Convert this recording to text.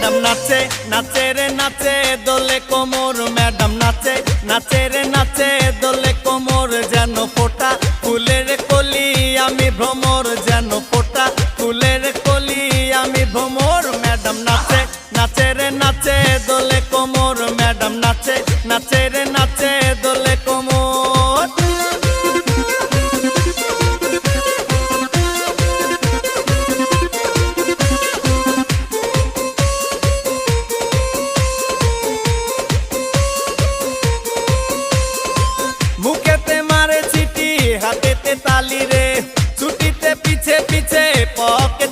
Madam নাচে নাচে রে নাচে দোলে কোমর, ম্যাডাম নাচে নাচে রে নাচে দোলে কোমর, যেন ফোটা ফুলের কলি আমি ভ্রমর, যেন ফোটা ফুলের কলি আমি ভ্রমর। ম্যাডাম নাচে নাচে রে নাচে দোলে কোমর, ম্যাডাম নাচে নাচে রে নাচে দোলে কোমর। মুখেতে মারে চিঠি হাতেতে তালি রে, ছুটিতে পিছে পিছে পকেট